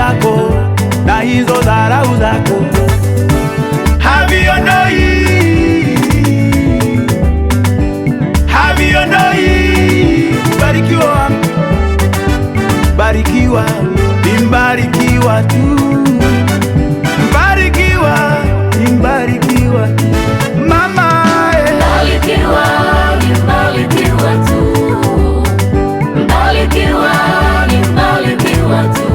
zako na hizo dharau zako haviondoi, barikiwa, barikiwa, imbarikiwa tu, mbarikiwa, imbarikiwa tu, mama mbarikiwa, imbarikiwa tu, mbarikiwa, imbarikiwa tu.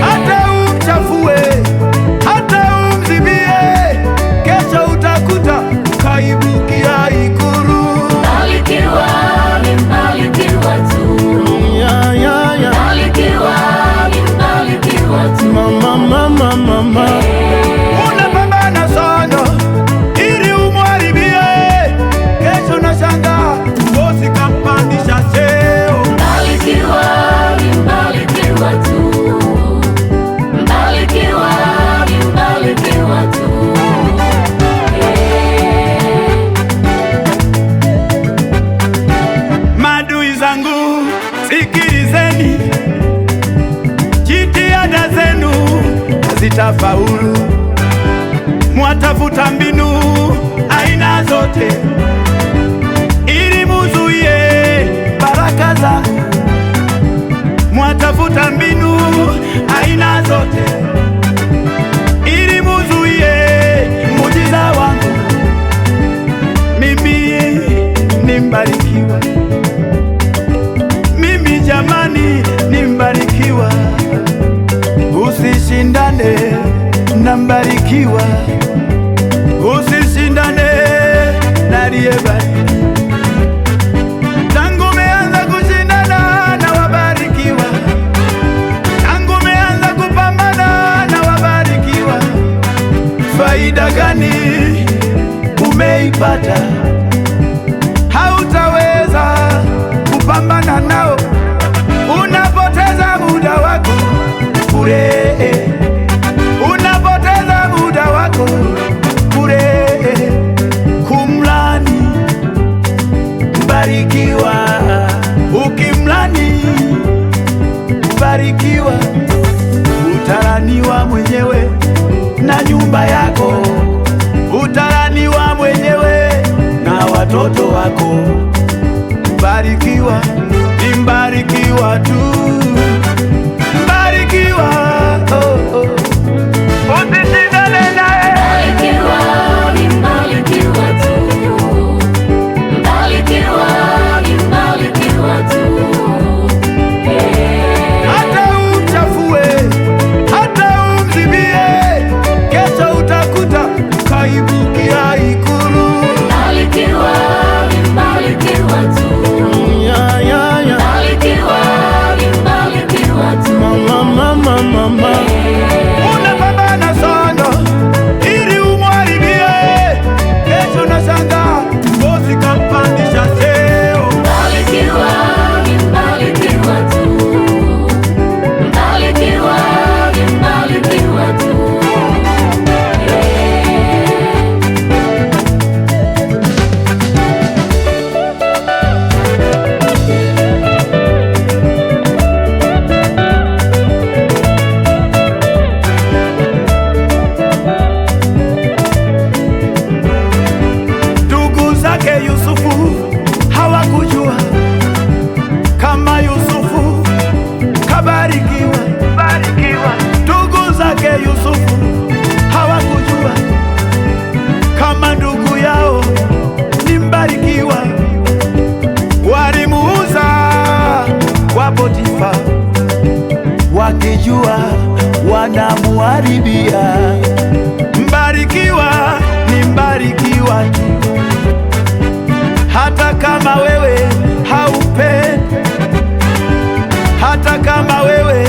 Hata umchafue, hata umzibie, kesho utakuta kaibukia ikuru. Mbarikiwa, imbarikiwa tu, mbarikiwa, imbarikiwa tu. Mama, unapambana sana ili umharibie, kesho nashangaa bosi kampandisha cheo. Mbarikiwa, imbarikiwa tu, mbarikiwa, imbarikiwa tu. Maadui zangu sikilizeni, jitihada zenu hazitafaulu. Mwatafuta mbinu aina zote ili muzuie baraka zangu, mwatafuta mbinu aina zote ili muzuie muujiza wangu. Mimi ni mbarikiwa, mimi jamani ni mbarikiwa. Usishindane na mbarikiwa, usishindane na aliyebarikiwa. Tangu meanza kushindana na wabarikiwa, tangu meanza kupambana na wabarikiwa, faida gani umeipata? Hautaweza kupambana nao, unapoteza muda wako bure, unapoteza muda wako bure kumlani mbarikiwa. Ukimlani mbarikiwa, utalaniwa mwenyewe na nyumba yako, utalaniwa mwenyewe na watoto wako. Mbarikiwa, ni mbarikiwa tu, mbarikiwa, oh, oh. Usishindane naye. Mbarikiwa, imbarikiwa tu, mbarikiwa, imbarikiwa tu. Hata umchafue, hata umzibie, kesho utakuta kaibukia ikulu. Mbarikiwa, imbarikiwa tu, mbarikiwa, imbarikiwa tu. Mama, unapambana sana ili umharibie, kesho nashangaa bosi kampandisha cheo. Mbarikiwa, imbarikiwa tu, mbarikiwa, imbarikiwa tu. Ndugu zake Yusufu hawakujua kama Yusufu kabarikiwa. Ndugu zake Yusufu hawakujua kama ndugu yao ni mbarikiwa. Walimuuza kwa Potifa wakijua wanamuharibia. Mbarikiwa ni mbarikiwa tu, hata kama wewe haupendi, hata kama wewe